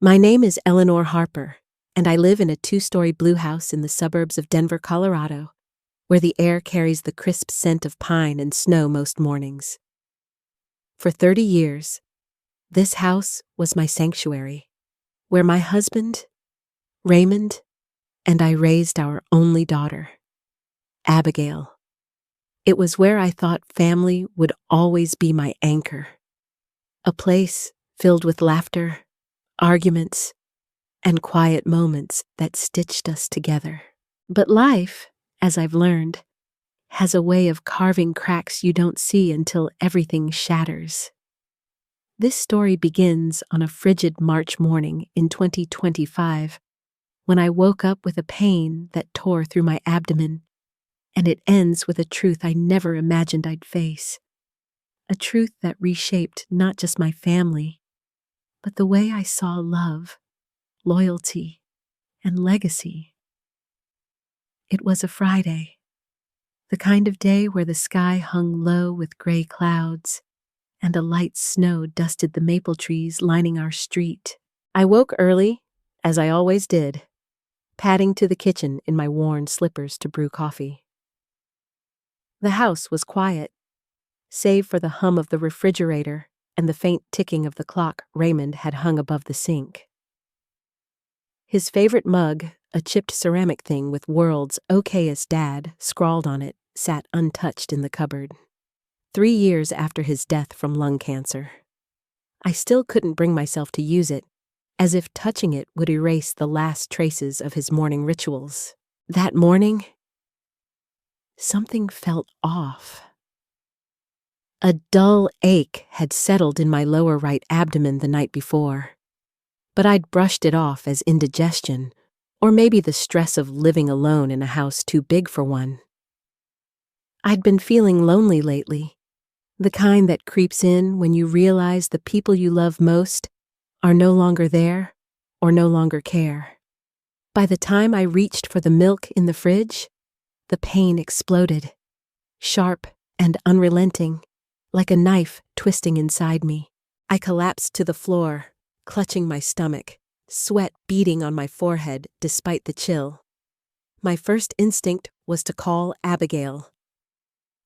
My name is Eleanor Harper, and I live in a 2-story blue house in the suburbs of Denver, Colorado, where the air carries the crisp scent of pine and snow most mornings. For 30 years, this house was my sanctuary, where my husband, Raymond, and I raised our only daughter, Abigail. It was where I thought family would always be my anchor, a place filled with laughter, arguments, and quiet moments that stitched us together. But life, as I've learned, has a way of carving cracks you don't see until everything shatters. This story begins on a frigid March morning in 2025, when I woke up with a pain that tore through my abdomen, and it ends with a truth I never imagined I'd face. A truth that reshaped not just my family, but the way I saw love, loyalty, and legacy. It was a Friday, the kind of day where the sky hung low with gray clouds, and a light snow dusted the maple trees lining our street. I woke early, as I always did, padding to the kitchen in my worn slippers to brew coffee. The house was quiet, save for the hum of the refrigerator and the faint ticking of the clock Raymond had hung above the sink. His favorite mug, a chipped ceramic thing with "World's Okayest Dad" scrawled on it, sat untouched in the cupboard. 3 years after his death from lung cancer. I still couldn't bring myself to use it, as if touching it would erase the last traces of his morning rituals. That morning, something felt off. A dull ache had settled in my lower right abdomen the night before, but I'd brushed it off as indigestion, or maybe the stress of living alone in a house too big for one. I'd been feeling lonely lately, the kind that creeps in when you realize the people you love most are no longer there or no longer care. By the time I reached for the milk in the fridge, the pain exploded, sharp and unrelenting, like a knife twisting inside me. I collapsed to the floor, clutching my stomach, sweat beading on my forehead despite the chill. My first instinct was to call Abigail.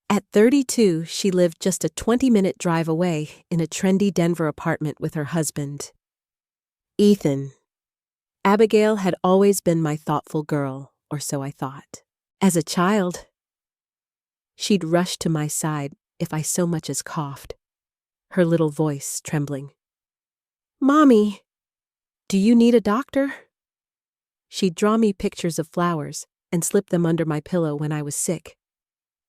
At 32, she lived just a 20-minute drive away in a trendy Denver apartment with her husband, Ethan. Abigail had always been my thoughtful girl, or so I thought. As a child, she'd rush to my side if I so much as coughed, her little voice trembling. "Mommy, do you need a doctor?" She'd draw me pictures of flowers and slip them under my pillow when I was sick,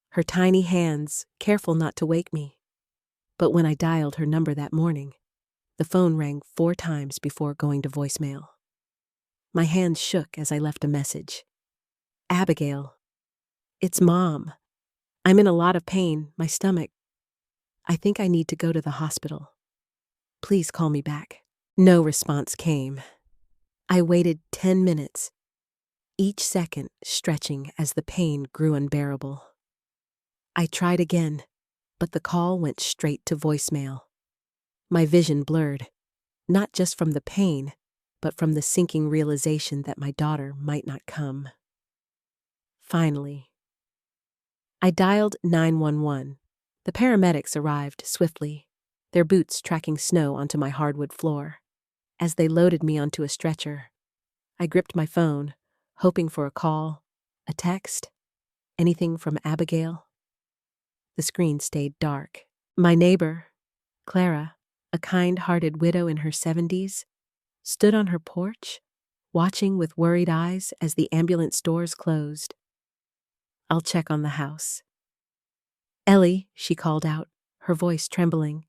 her tiny hands careful not to wake me. But when I dialed her number that morning, the phone rang 4 times before going to voicemail. My hands shook as I left a message. "Abigail, it's Mom. I'm in a lot of pain, my stomach. I think I need to go to the hospital. Please call me back." No response came. I waited 10 minutes, each second stretching as the pain grew unbearable. I tried again, but the call went straight to voicemail. My vision blurred, not just from the pain, but from the sinking realization that my daughter might not come. Finally, I dialed 911. The paramedics arrived swiftly, their boots tracking snow onto my hardwood floor. As they loaded me onto a stretcher, I gripped my phone, hoping for a call, a text, anything from Abigail. The screen stayed dark. My neighbor, Clara, a kind-hearted widow in her 70s, stood on her porch, watching with worried eyes as the ambulance doors closed. "I'll check on the house." "Ellie," she called out, her voice trembling.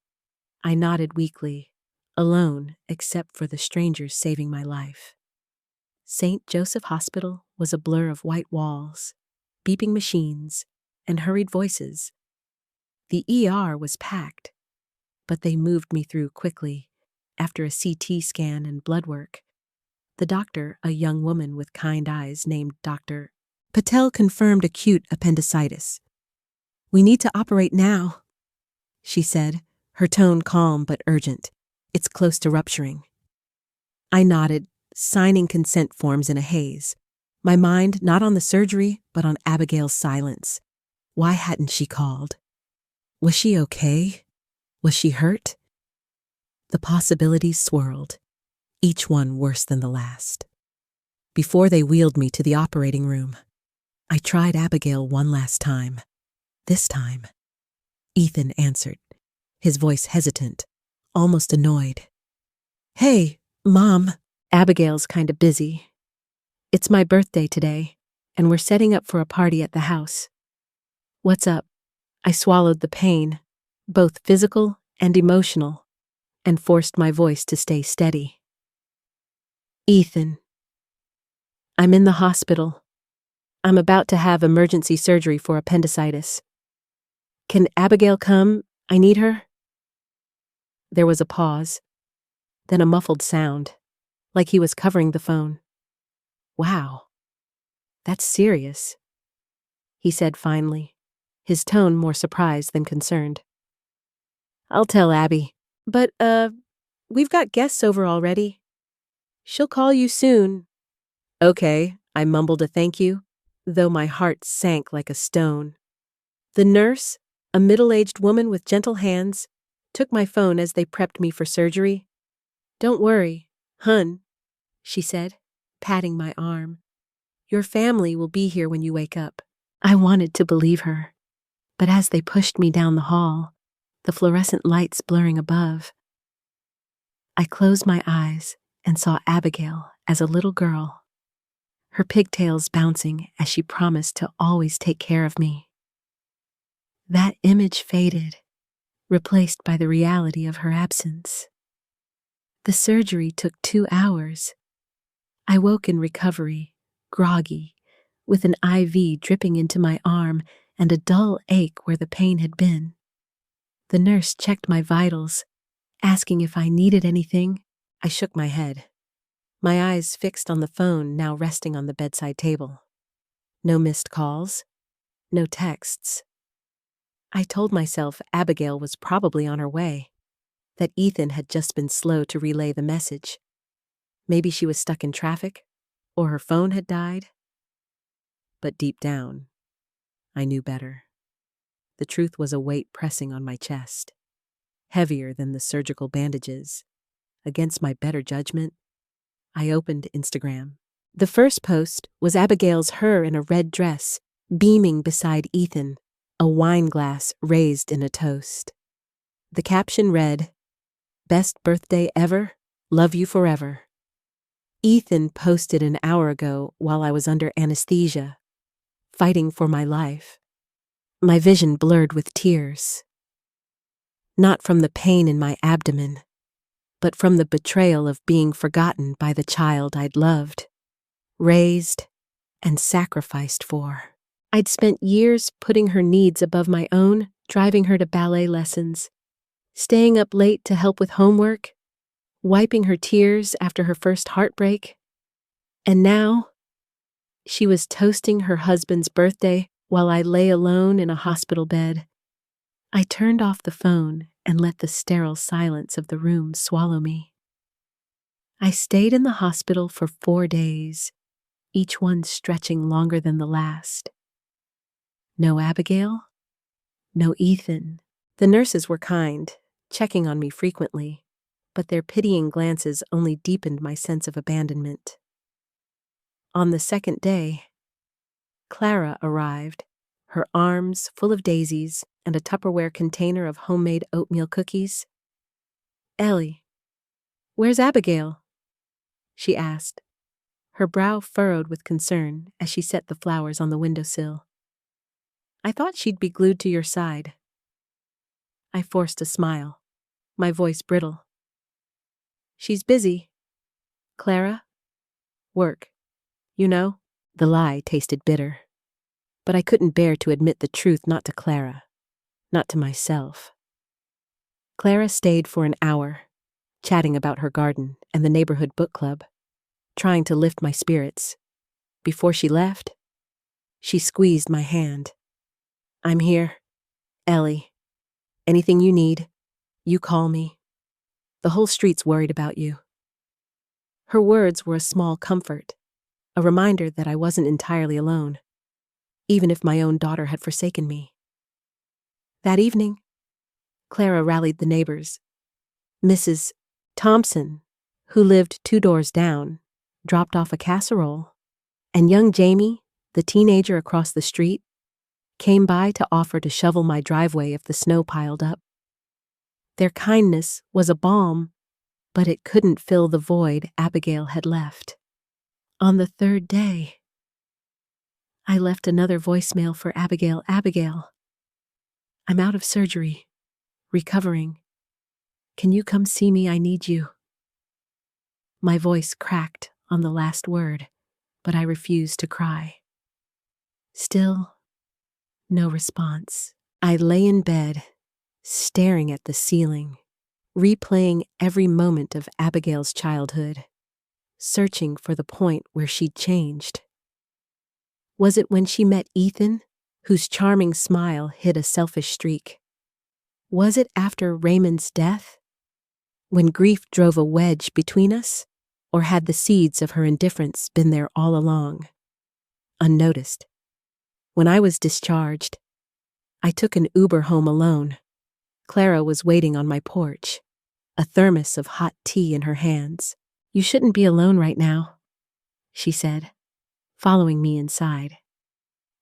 I nodded weakly, alone except for the strangers saving my life. St. Joseph Hospital was a blur of white walls, beeping machines, and hurried voices. The ER was packed, but they moved me through quickly. After a CT scan and blood work, the doctor, a young woman with kind eyes named Dr. Patel, confirmed acute appendicitis. "We need to operate now," she said, her tone calm but urgent. "It's close to rupturing." I nodded, signing consent forms in a haze. My mind not on the surgery, but on Abigail's silence. Why hadn't she called? Was she okay? Was she hurt? The possibilities swirled, each one worse than the last. Before they wheeled me to the operating room, I tried Abigail one last time. This time, Ethan answered, his voice hesitant, almost annoyed. "Hey, Mom, Abigail's kinda busy. It's my birthday today, and we're setting up for a party at the house." "What's up?" I swallowed the pain, both physical and emotional, and forced my voice to stay steady. "Ethan, I'm in the hospital. I'm about to have emergency surgery for appendicitis. Can Abigail come? I need her." There was a pause, then a muffled sound, like he was covering the phone. "Wow, that's serious," he said finally, his tone more surprised than concerned. "I'll tell Abby, but, we've got guests over already. She'll call you soon." "Okay," I mumbled a thank you, though my heart sank like a stone. The nurse, a middle-aged woman with gentle hands, took my phone as they prepped me for surgery. "Don't worry, hun," she said, patting my arm. "Your family will be here when you wake up." I wanted to believe her, but as they pushed me down the hall, the fluorescent lights blurring above, I closed my eyes and saw Abigail as a little girl, her pigtails bouncing as she promised to always take care of me. That image faded, replaced by the reality of her absence. The surgery took 2 hours. I woke in recovery, groggy, with an IV dripping into my arm and a dull ache where the pain had been. The nurse checked my vitals, asking if I needed anything. I shook my head, my eyes fixed on the phone now resting on the bedside table. No missed calls, no texts. I told myself Abigail was probably on her way, that Ethan had just been slow to relay the message. Maybe she was stuck in traffic, or her phone had died. But deep down, I knew better. The truth was a weight pressing on my chest, heavier than the surgical bandages. Against my better judgment, I opened Instagram. The first post was Abigail's her in a red dress, beaming beside Ethan, a wine glass raised in a toast. The caption read, "Best birthday ever, love you forever." Ethan posted an hour ago while I was under anesthesia, fighting for my life. My vision blurred with tears. Not from the pain in my abdomen, but from the betrayal of being forgotten by the child I'd loved, raised, and sacrificed for. I'd spent years putting her needs above my own, driving her to ballet lessons, staying up late to help with homework, wiping her tears after her first heartbreak. And now, she was toasting her husband's birthday while I lay alone in a hospital bed. I turned off the phone and let the sterile silence of the room swallow me. I stayed in the hospital for 4 days, each one stretching longer than the last. No Abigail, no Ethan. The nurses were kind, checking on me frequently, but their pitying glances only deepened my sense of abandonment. On the second day, Clara arrived, her arms full of daisies and a Tupperware container of homemade oatmeal cookies. "Ellie, where's Abigail?" she asked, her brow furrowed with concern as she set the flowers on the windowsill. "I thought she'd be glued to your side." I forced a smile, my voice brittle. "She's busy. Clara? Work. You know?" The lie tasted bitter, but I couldn't bear to admit the truth, not to Clara, not to myself. Clara stayed for an hour, chatting about her garden and the neighborhood book club, trying to lift my spirits. Before she left, she squeezed my hand. "I'm here, Ellie. Anything you need, you call me. The whole street's worried about you." Her words were a small comfort, a reminder that I wasn't entirely alone, even if my own daughter had forsaken me. That evening, Clara rallied the neighbors. Mrs. Thompson, who lived 2 doors down, dropped off a casserole, and young Jamie, the teenager across the street, came by to offer to shovel my driveway if the snow piled up. Their kindness was a balm, but it couldn't fill the void Abigail had left. On the 3rd day, I left another voicemail for Abigail. Abigail, I'm out of surgery, recovering. Can you come see me? I need you. My voice cracked on the last word, but I refused to cry. Still, no response. I lay in bed, staring at the ceiling, replaying every moment of Abigail's childhood, searching for the point where she'd changed. Was it when she met Ethan, whose charming smile hid a selfish streak? Was it after Raymond's death, when grief drove a wedge between us? Or had the seeds of her indifference been there all along, unnoticed? When I was discharged, I took an Uber home alone. Clara was waiting on my porch, a thermos of hot tea in her hands. You shouldn't be alone right now, she said, following me inside.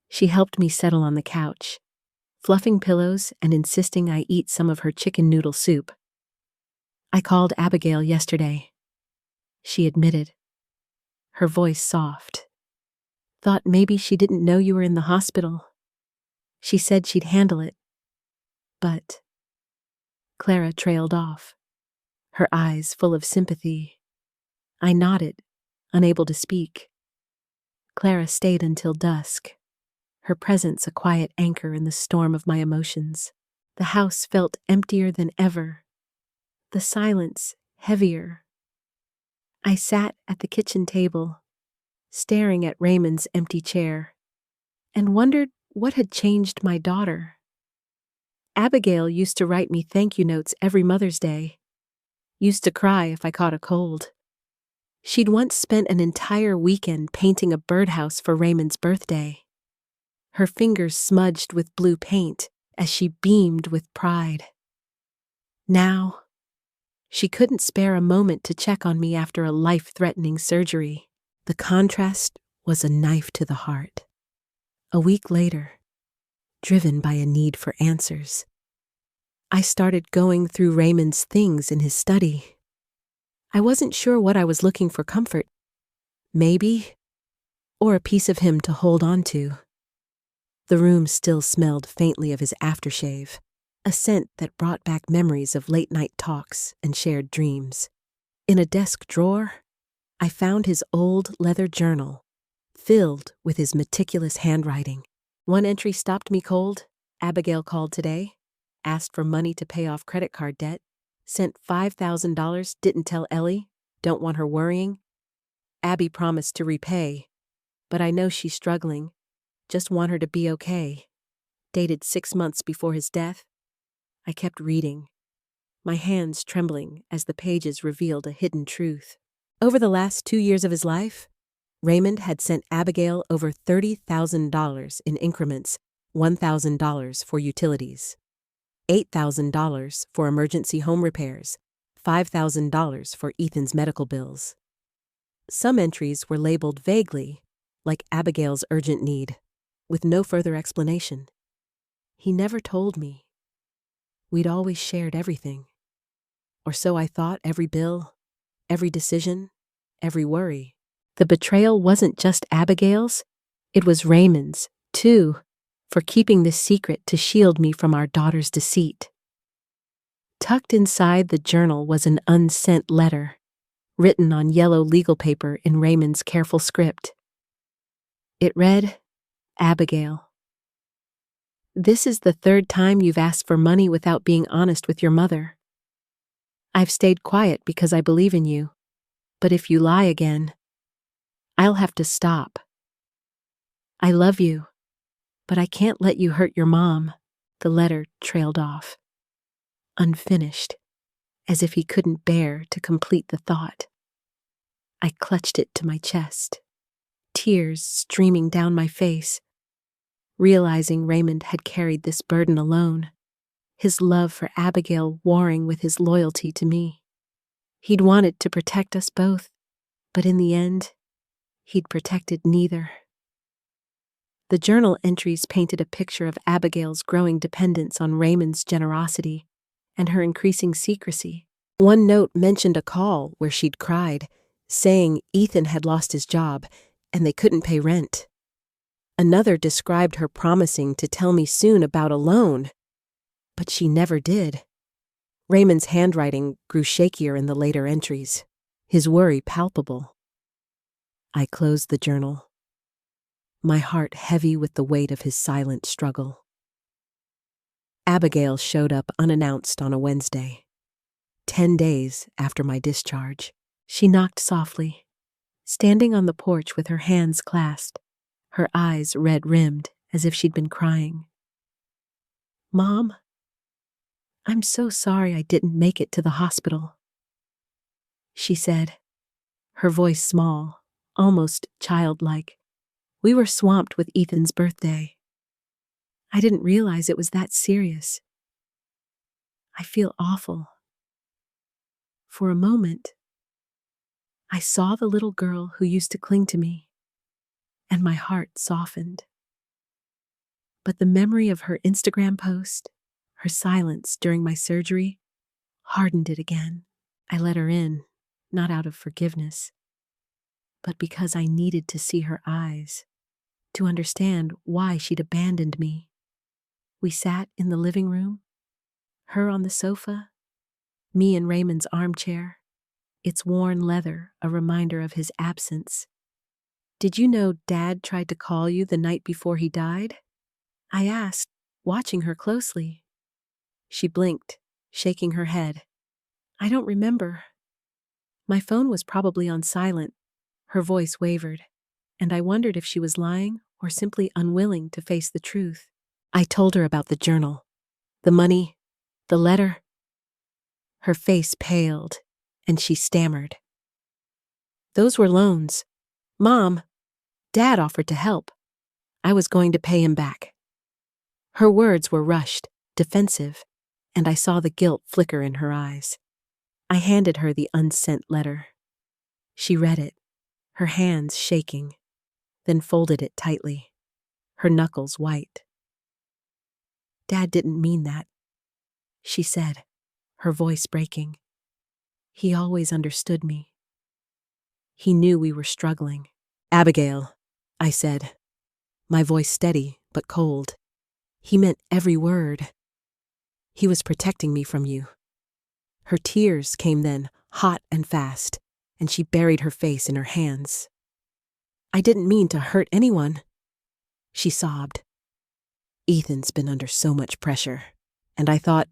She helped me settle on the couch, fluffing pillows and insisting I eat some of her chicken noodle soup. I called Abigail yesterday, she admitted, her voice soft. Thought maybe she didn't know you were in the hospital. She said she'd handle it. But Clara trailed off, her eyes full of sympathy. I nodded, unable to speak. Clara stayed until dusk, her presence a quiet anchor in the storm of my emotions. The house felt emptier than ever, the silence heavier. I sat at the kitchen table, staring at Raymond's empty chair, and wondered what had changed my daughter. Abigail used to write me thank you notes every Mother's Day, used to cry if I caught a cold. She'd once spent an entire weekend painting a birdhouse for Raymond's birthday, her fingers smudged with blue paint as she beamed with pride. Now, she couldn't spare a moment to check on me after a life-threatening surgery. The contrast was a knife to the heart. A week later, driven by a need for answers, I started going through Raymond's things in his study. I wasn't sure what I was looking for: comfort, maybe, or a piece of him to hold on to. The room still smelled faintly of his aftershave, a scent that brought back memories of late-night talks and shared dreams. In a desk drawer, I found his old leather journal, filled with his meticulous handwriting. One entry stopped me cold. Abigail called today, asked for money to pay off credit card debt, sent $5,000, didn't tell Ellie, don't want her worrying. Abby promised to repay, but I know she's struggling, just want her to be okay. Dated 6 months before his death. I kept reading, my hands trembling as the pages revealed a hidden truth. Over the last 2 years of his life, Raymond had sent Abigail over $30,000 in increments, $1,000 for utilities, $8,000 for emergency home repairs, $5,000 for Ethan's medical bills. Some entries were labeled vaguely, like Abigail's urgent need, with no further explanation. He never told me. We'd always shared everything. Or so I thought: every bill, every decision, every worry. The betrayal wasn't just Abigail's, it was Raymond's, too, for keeping this secret to shield me from our daughter's deceit. Tucked inside the journal was an unsent letter, written on yellow legal paper in Raymond's careful script. It read, Abigail, this is the 3rd time you've asked for money without being honest with your mother. I've stayed quiet because I believe in you, but if you lie again, I'll have to stop. I love you, but I can't let you hurt your mom. The letter trailed off, unfinished, as if he couldn't bear to complete the thought. I clutched it to my chest, tears streaming down my face, realizing Raymond had carried this burden alone, his love for Abigail warring with his loyalty to me. He'd wanted to protect us both, but in the end, he'd protected neither. The journal entries painted a picture of Abigail's growing dependence on Raymond's generosity and her increasing secrecy. One note mentioned a call where she'd cried, saying Ethan had lost his job and they couldn't pay rent. Another described her promising to tell me soon about a loan, but she never did. Raymond's handwriting grew shakier in the later entries, his worry palpable. I closed the journal, my heart heavy with the weight of his silent struggle. Abigail showed up unannounced on a Wednesday. 10 days after my discharge, she knocked softly, standing on the porch with her hands clasped, her eyes red-rimmed as if she'd been crying. "Mom, I'm so sorry I didn't make it to the hospital," she said, her voice small, almost childlike. "We were swamped with Ethan's birthday. I didn't realize it was that serious. I feel awful." For a moment, I saw the little girl who used to cling to me, and my heart softened. But the memory of her Instagram post, her silence during my surgery, hardened it again. I let her in, not out of forgiveness, but because I needed to see her eyes, to understand why she'd abandoned me. We sat in the living room, her on the sofa, me in Raymond's armchair, its worn leather a reminder of his absence. "Did you know Dad tried to call you the night before he died?" I asked, watching her closely. She blinked, shaking her head. "I don't remember. My phone was probably on silent." Her voice wavered, and I wondered if she was lying or simply unwilling to face the truth. I told her about the journal, the money, the letter. Her face paled, and she stammered. "Those were loans. Mom, Dad offered to help. I was going to pay him back." Her words were rushed, defensive, and I saw the guilt flicker in her eyes. I handed her the unsent letter. She read it, her hands shaking, then folded it tightly, her knuckles white. "Dad didn't mean that," she said, her voice breaking. "He always understood me. He knew we were struggling." "Abigail," I said, my voice steady but cold. "He meant every word. He was protecting me from you." Her tears came then, hot and fast, and she buried her face in her hands. "I didn't mean to hurt anyone," she sobbed. "Ethan's been under so much pressure, and I thought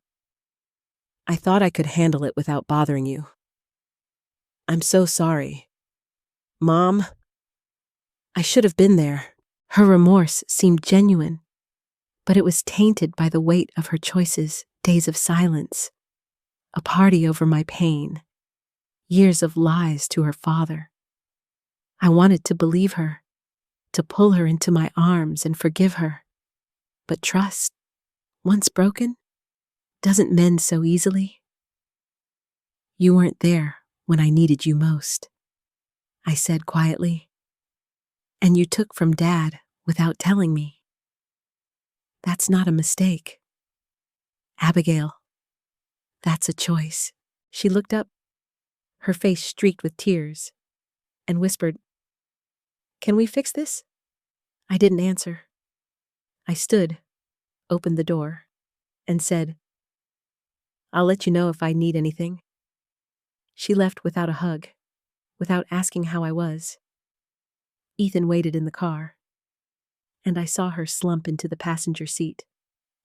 I could handle it without bothering you. I'm so sorry. Mom, I should have been there." Her remorse seemed genuine, but it was tainted by the weight of her choices, days of silence, a party over my pain, years of lies to her father. I wanted to believe her, to pull her into my arms and forgive her. But trust, once broken, doesn't mend so easily. "You weren't there when I needed you most," I said quietly. "And you took from Dad without telling me. That's not a mistake. Abigail, that's a choice." She looked up, her face streaked with tears, and whispered, "Can we fix this?" I didn't answer. I stood, opened the door, and said, "I'll let you know if I need anything." She left without a hug, without asking how I was. Ethan waited in the car, and I saw her slump into the passenger seat,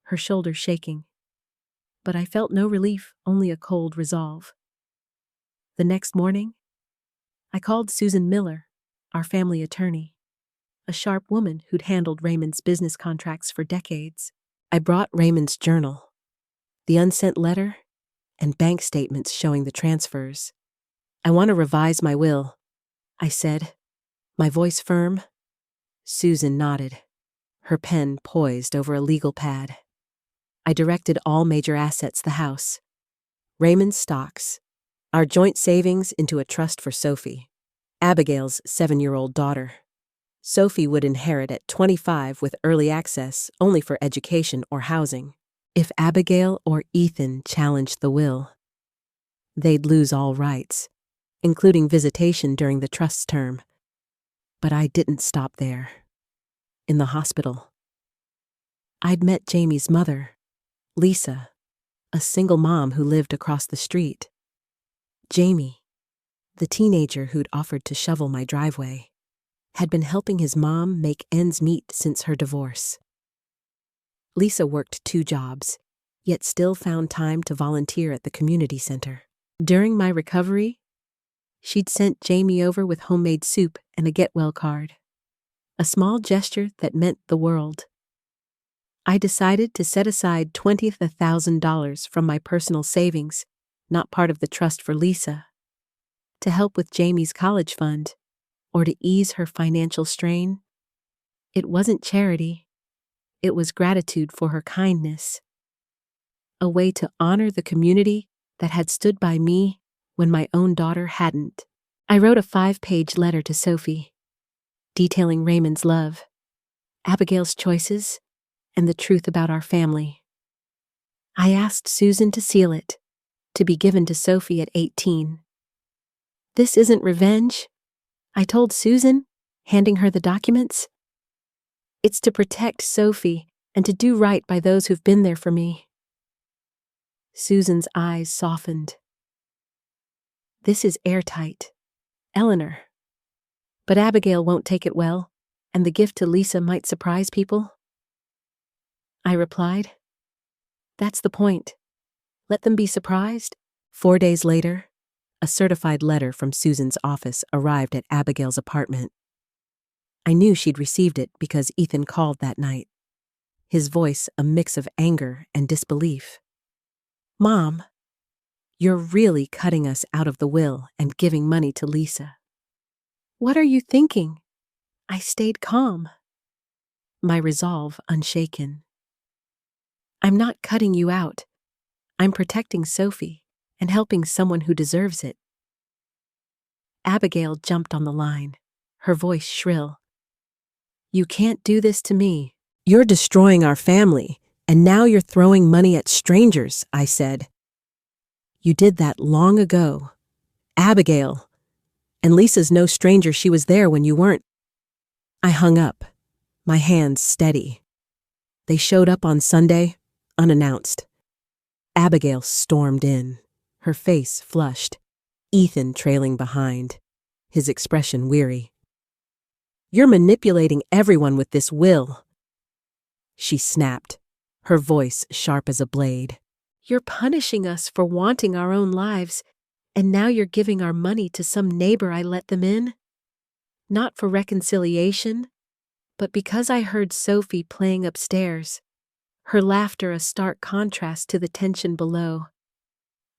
her shoulders shaking. But I felt no relief, only a cold resolve. The next morning, I called Susan Miller, our family attorney, a sharp woman who'd handled Raymond's business contracts for decades. I brought Raymond's journal, the unsent letter, and bank statements showing the transfers. "I want to revise my will," I said, my voice firm. Susan nodded, her pen poised over a legal pad. I directed all major assets the house, Raymond's stocks, our joint savings into a trust for Sophie, Abigail's 7-year-old daughter. Sophie would inherit at 25 with early access only for education or housing. If Abigail or Ethan challenged the will, they'd lose all rights, including visitation during the trust's term. But I didn't stop there. In the hospital, I'd met Jamie's mother, Lisa, a single mom who lived across the street. Jamie, the teenager who'd offered to shovel my driveway, had been helping his mom make ends meet since her divorce. Lisa worked 2 jobs, yet still found time to volunteer at the community center. During my recovery, she'd sent Jamie over with homemade soup and a get-well card, a small gesture that meant the world. I decided to set aside $20,000 from my personal savings, not part of the trust for Lisa, to help with Jamie's college fund, or to ease her financial strain. It wasn't charity. It was gratitude for her kindness, a way to honor the community that had stood by me when my own daughter hadn't. I wrote a 5-page letter to Sophie, detailing Raymond's love, Abigail's choices, and the truth about our family. I asked Susan to seal it, to be given to Sophie at 18. This isn't revenge, I told Susan, handing her the documents. It's to protect Sophie and to do right by those who've been there for me. Susan's eyes softened. This is airtight, Eleanor. But Abigail won't take it well, and the gift to Lisa might surprise people. I replied, that's the point. Let them be surprised. 4 days later, a certified letter from Susan's office arrived at Abigail's apartment. I knew she'd received it because Ethan called that night, his voice a mix of anger and disbelief. Mom, you're really cutting us out of the will and giving money to Lisa. What are you thinking? I stayed calm, my resolve unshaken. I'm not cutting you out. I'm protecting Sophie and helping someone who deserves it. Abigail jumped on the line, her voice shrill. You can't do this to me. You're destroying our family, and now you're throwing money at strangers, I said. You did that long ago. Abigail. And Lisa's no stranger, she was there when you weren't. I hung up, my hands steady. They showed up on Sunday, unannounced. Abigail stormed in, her face flushed, Ethan trailing behind, his expression weary. You're manipulating everyone with this will, she snapped, her voice sharp as a blade. You're punishing us for wanting our own lives, and now you're giving our money to some neighbor I let them in? Not for reconciliation, but because I heard Sophie playing upstairs, her laughter a stark contrast to the tension below.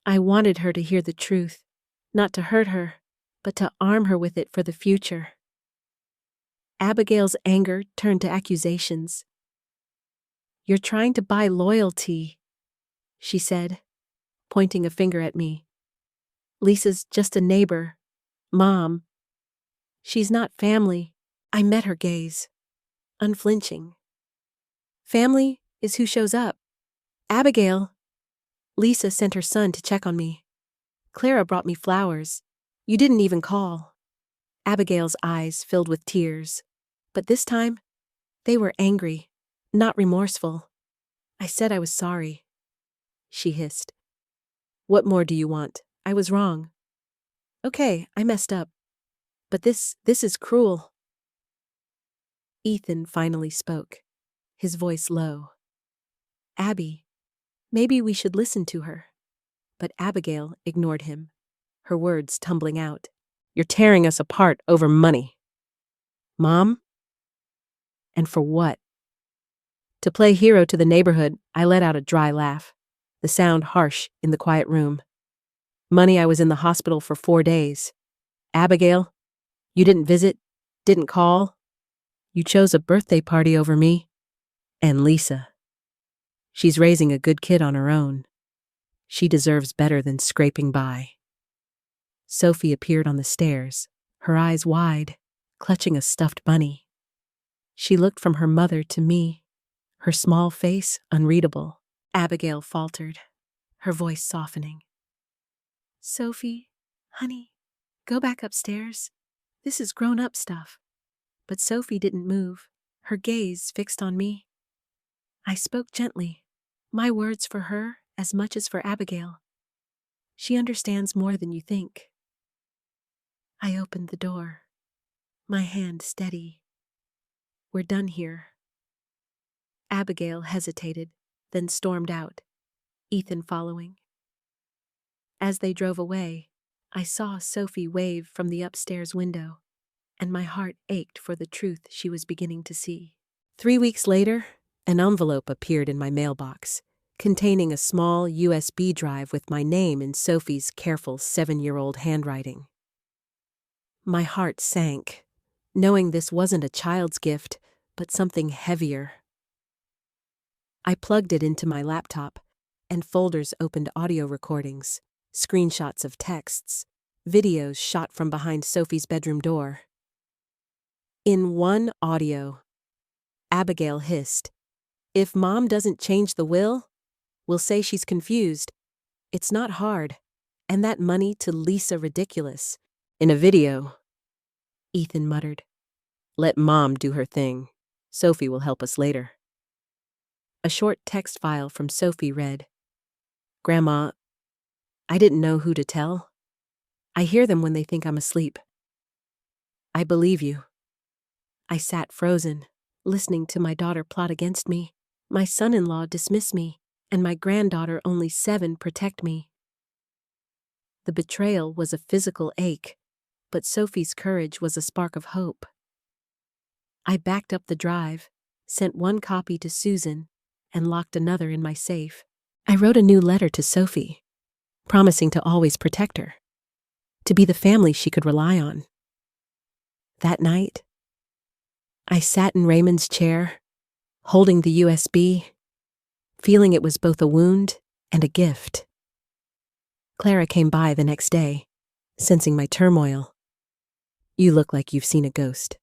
I wanted her to hear the truth, not to hurt her, but to arm her with it for the future. Abigail's anger turned to accusations. You're trying to buy loyalty, she said, pointing a finger at me. Lisa's just a neighbor. Mom. She's not family. I met her gaze, unflinching. Family is who shows up. Abigail. Lisa sent her son to check on me. Clara brought me flowers. You didn't even call. Abigail's eyes filled with tears, but this time, they were angry, not remorseful. I said I was sorry. She hissed. What more do you want? I was wrong. Okay, I messed up. But this is cruel. Ethan finally spoke, his voice low. Abby, maybe we should listen to her. But Abigail ignored him, her words tumbling out. You're tearing us apart over money. Mom? And for what? To play hero to the neighborhood, I let out a dry laugh, the sound harsh in the quiet room. Money I was in the hospital for 4 days. Abigail, You didn't visit? Didn't call? You chose a birthday party over me? And Lisa. She's raising a good kid on her own. She deserves better than scraping by. Sophie appeared on the stairs, her eyes wide, clutching a stuffed bunny. She looked from her mother to me, her small face unreadable. Abigail faltered, her voice softening. Sophie, honey, go back upstairs. This is grown-up stuff. But Sophie didn't move, her gaze fixed on me. I spoke gently, my words for her as much as for Abigail. She understands more than you think. I opened the door, my hand steady. We're done here. Abigail hesitated, then stormed out, Ethan following. As they drove away, I saw Sophie wave from the upstairs window, and my heart ached for the truth she was beginning to see. 3 weeks later, an envelope appeared in my mailbox, containing a small USB drive with my name in Sophie's careful 7-year-old handwriting. My heart sank, knowing this wasn't a child's gift, but something heavier. I plugged it into my laptop, and folders opened audio recordings, screenshots of texts, videos shot from behind Sophie's bedroom door. In one audio, Abigail hissed, "If Mom doesn't change the will, we'll say she's confused. It's not hard. And that money to Lisa ridiculous." In a video, Ethan muttered, "Let Mom do her thing. Sophie will help us later." A short text file from Sophie read, "Grandma, I didn't know who to tell. I hear them when they think I'm asleep. I believe you." I sat frozen, listening to my daughter plot against me, my son-in-law dismiss me, and my granddaughter, only 7, protect me. The betrayal was a physical ache, but Sophie's courage was a spark of hope. I backed up the drive, sent one copy to Susan, and locked another in my safe. I wrote a new letter to Sophie, promising to always protect her, to be the family she could rely on. That night, I sat in Raymond's chair, holding the USB, feeling it was both a wound and a gift. Clara came by the next day, sensing my turmoil. "You look like you've seen a ghost."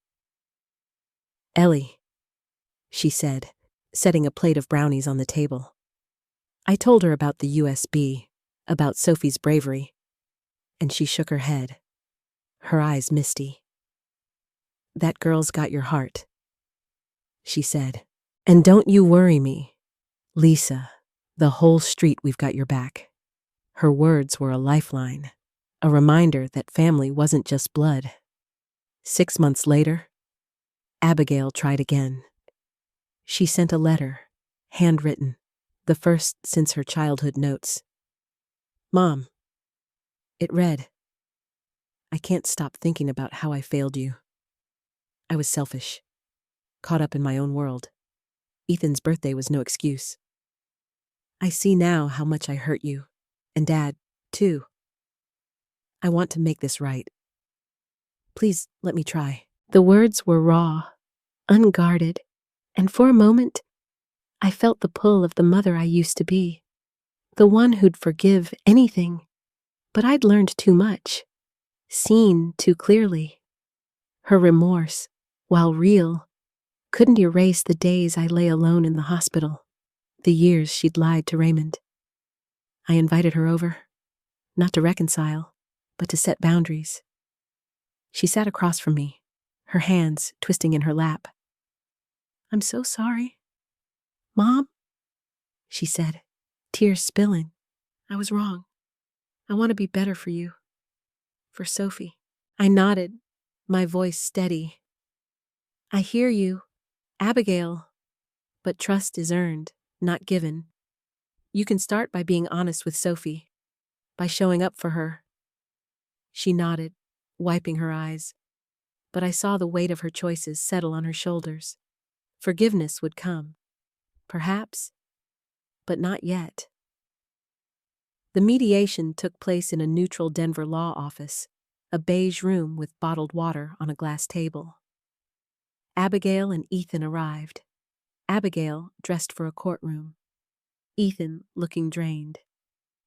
"Ellie," she said, setting a plate of brownies on the table. I told her about the USB, about Sophie's bravery, and she shook her head, her eyes misty. "That girl's got your heart," she said. "And don't you worry me. Lisa, the whole street, we've got your back." Her words were a lifeline, a reminder that family wasn't just blood. 6 months later, Abigail tried again. She sent a letter, handwritten, the first since her childhood notes. "Mom," it read, "I can't stop thinking about how I failed you. I was selfish, caught up in my own world. Ethan's birthday was no excuse. I see now how much I hurt you, and Dad, too. I want to make this right. Please let me try." The words were raw, unguarded, and for a moment, I felt the pull of the mother I used to be, the one who'd forgive anything. But I'd learned too much, seen too clearly. Her remorse, while real, couldn't erase the days I lay alone in the hospital, the years she'd lied to Raymond. I invited her over, not to reconcile, but to set boundaries. She sat across from me, her hands twisting in her lap. "I'm so sorry. Mom," she said, tears spilling. "I was wrong. I want to be better for you. For Sophie." I nodded, my voice steady. "I hear you, Abigail. But trust is earned, not given. You can start by being honest with Sophie, by showing up for her." She nodded, wiping her eyes, but I saw the weight of her choices settle on her shoulders. Forgiveness would come. Perhaps, but not yet. The mediation took place in a neutral Denver law office, a beige room with bottled water on a glass table. Abigail and Ethan arrived. Abigail dressed for a courtroom. Ethan looking drained,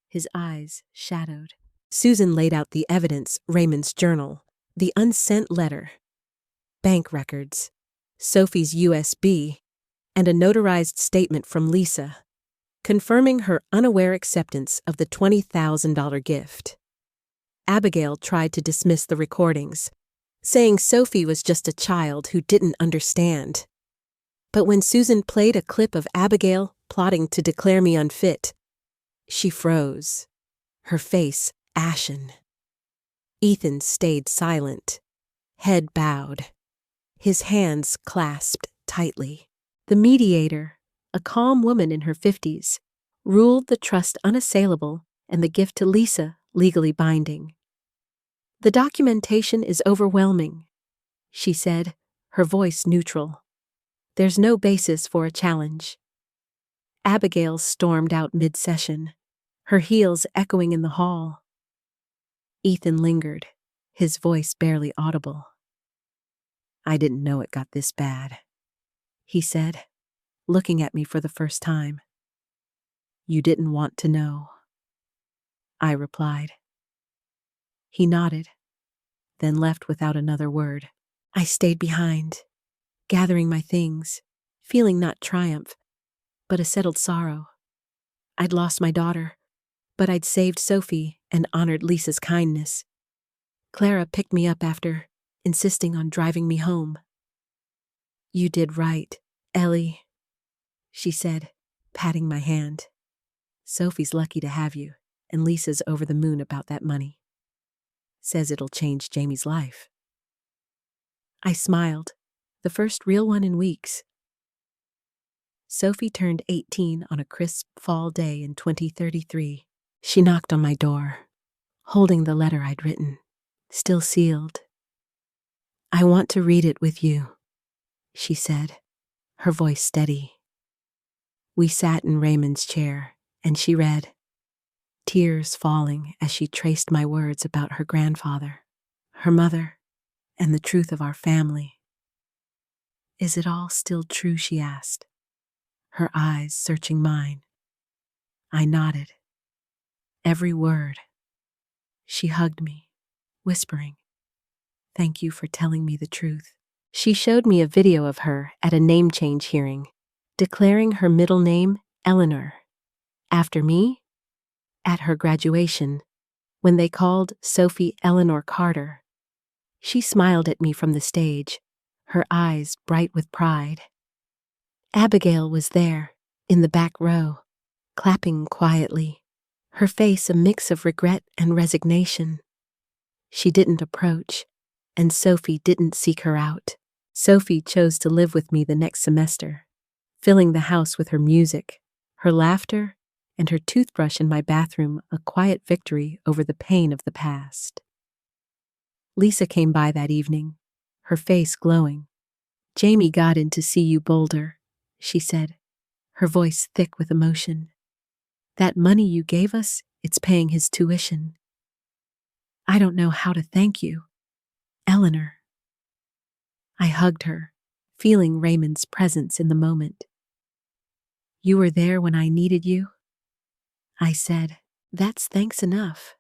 his eyes shadowed. Susan laid out the evidence: Raymond's journal, the unsent letter, bank records, Sophie's USB, and a notarized statement from Lisa, confirming her unaware acceptance of the $20,000 gift. Abigail tried to dismiss the recordings, saying Sophie was just a child who didn't understand. But when Susan played a clip of Abigail plotting to declare me unfit, she froze, her face ashen. Ethan stayed silent, head bowed, his hands clasped tightly. The mediator, a calm woman in her 50s, ruled the trust unassailable and the gift to Lisa legally binding. "The documentation is overwhelming," she said, her voice neutral. "There's no basis for a challenge." Abigail stormed out mid-session, her heels echoing in the hall. Ethan lingered, his voice barely audible. "I didn't know it got this bad," he said, looking at me for the first time. "You didn't want to know," I replied. He nodded, then left without another word. I stayed behind, gathering my things, feeling not triumph, but a settled sorrow. I'd lost my daughter, but I'd saved Sophie and honored Lisa's kindness. Clara picked me up after, insisting on driving me home. "You did right, Ellie," she said, patting my hand. "Sophie's lucky to have you, and Lisa's over the moon about that money. Says it'll change Jamie's life." I smiled, the first real one in weeks. Sophie turned 18 on a crisp fall day in 2033. She knocked on my door, holding the letter I'd written, still sealed. "I want to read it with you," she said, her voice steady. We sat in Raymond's chair, and she read, tears falling as she traced my words about her grandfather, her mother, and the truth of our family. "Is it all still true?" she asked, her eyes searching mine. I nodded. Every word. She hugged me, whispering, "Thank you for telling me the truth." She showed me a video of her at a name change hearing, declaring her middle name Eleanor, after me, at her graduation, when they called Sophie Eleanor Carter. She smiled at me from the stage, her eyes bright with pride. Abigail was there, in the back row, clapping quietly, her face a mix of regret and resignation. She didn't approach, and Sophie didn't seek her out. Sophie chose to live with me the next semester, filling the house with her music, her laughter, and her toothbrush in my bathroom a quiet victory over the pain of the past. Lisa came by that evening, her face glowing. "Jamie got in to see you bolder," she said, her voice thick with emotion. "That money you gave us, it's paying his tuition. I don't know how to thank you, Eleanor." I hugged her, feeling Raymond's presence in the moment. "You were there when I needed you," I said. "That's thanks enough."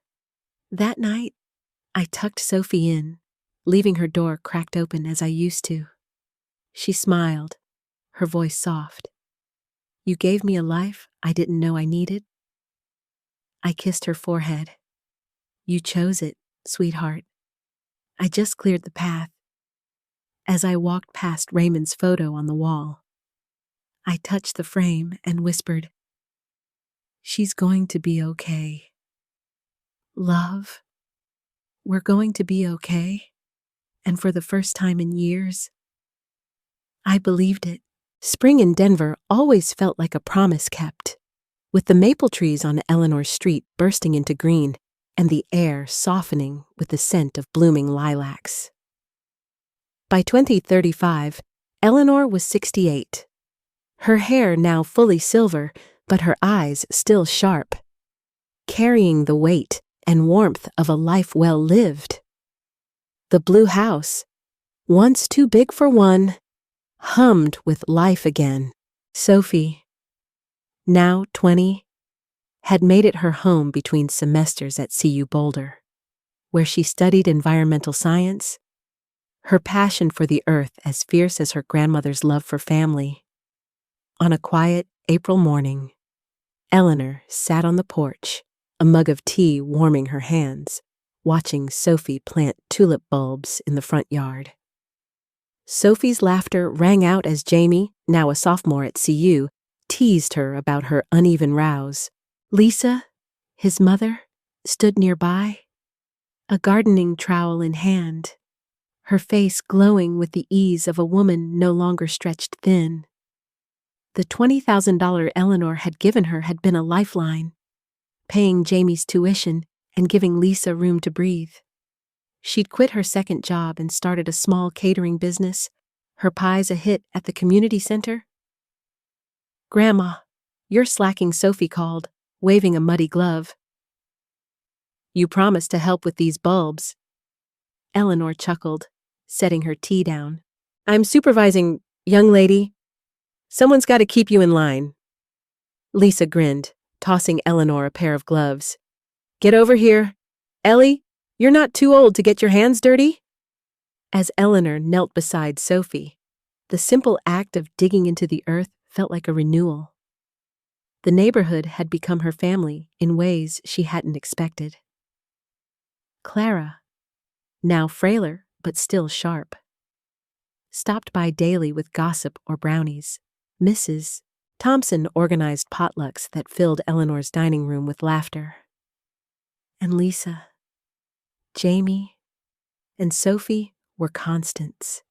That night, I tucked Sophie in, leaving her door cracked open as I used to. She smiled, her voice soft. "You gave me a life I didn't know I needed." I kissed her forehead. "You chose it, sweetheart. I just cleared the path." As I walked past Raymond's photo on the wall, I touched the frame and whispered, "She's going to be okay. Love, we're going to be okay." And for the first time in years, I believed it. Spring in Denver always felt like a promise kept, with the maple trees on Eleanor Street bursting into green and the air softening with the scent of blooming lilacs. By 2035, Eleanor was 68. Her hair now fully silver, but her eyes still sharp, carrying the weight and warmth of a life well lived. The blue house, once too big for one, hummed with life again. Sophie, now 20, had made it her home between semesters at CU Boulder, where she studied environmental science, her passion for the earth as fierce as her grandmother's love for family. On a quiet April morning, Eleanor sat on the porch, a mug of tea warming her hands, watching Sophie plant tulip bulbs in the front yard. Sophie's laughter rang out as Jamie, now a sophomore at CU, teased her about her uneven rows. Lisa, his mother, stood nearby, a gardening trowel in hand, her face glowing with the ease of a woman no longer stretched thin. The $20,000 Eleanor had given her had been a lifeline, paying Jamie's tuition and giving Lisa room to breathe. She'd quit her second job and started a small catering business, her pies a hit at the community center. "Grandma, you're slacking," Sophie called, waving a muddy glove. "You promised to help with these bulbs." Eleanor chuckled, setting her tea down. "I'm supervising, young lady. Someone's got to keep you in line." Lisa grinned, tossing Eleanor a pair of gloves. "Get over here. Ellie, you're not too old to get your hands dirty?" As Eleanor knelt beside Sophie, the simple act of digging into the earth felt like a renewal. The neighborhood had become her family in ways she hadn't expected. Clara, now frailer but still sharp, stopped by daily with gossip or brownies. Mrs. Thompson organized potlucks that filled Eleanor's dining room with laughter. And Lisa, Jamie, and Sophie were constants,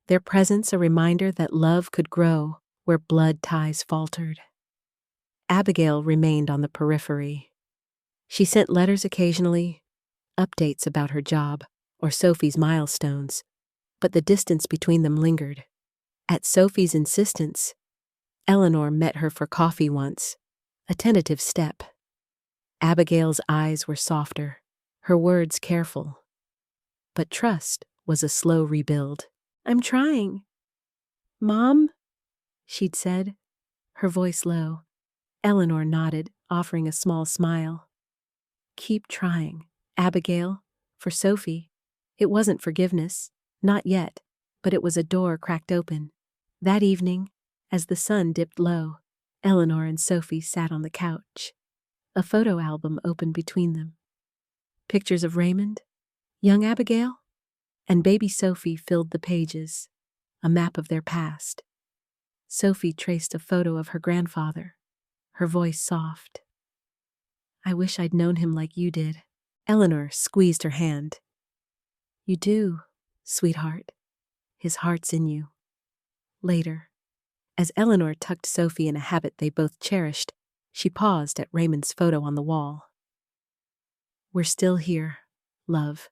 their presence a reminder that love could grow where blood ties faltered. Abigail remained on the periphery. She sent letters occasionally, updates about her job or Sophie's milestones, but the distance between them lingered. At Sophie's insistence, Eleanor met her for coffee once, a tentative step. Abigail's eyes were softer, her words careful. But trust was a slow rebuild. "I'm trying." "Mom?" she'd said, her voice low. Eleanor nodded, offering a small smile. "Keep trying, Abigail." For Sophie, it wasn't forgiveness, not yet, but it was a door cracked open. That evening, as the sun dipped low, Eleanor and Sophie sat on the couch. A photo album opened between them. Pictures of Raymond, young Abigail, and baby Sophie filled the pages, a map of their past. Sophie traced a photo of her grandfather, her voice soft. "I wish I'd known him like you did." Eleanor squeezed her hand. "You do, sweetheart. His heart's in you." Later, as Eleanor tucked Sophie in a habit they both cherished, she paused at Raymond's photo on the wall. "We're still here, love,"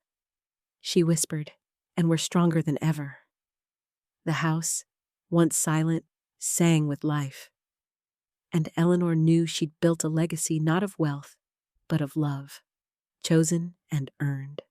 she whispered, "and we're stronger than ever." The house, once silent, sang with life. And Eleanor knew she'd built a legacy not of wealth, but of love, chosen and earned.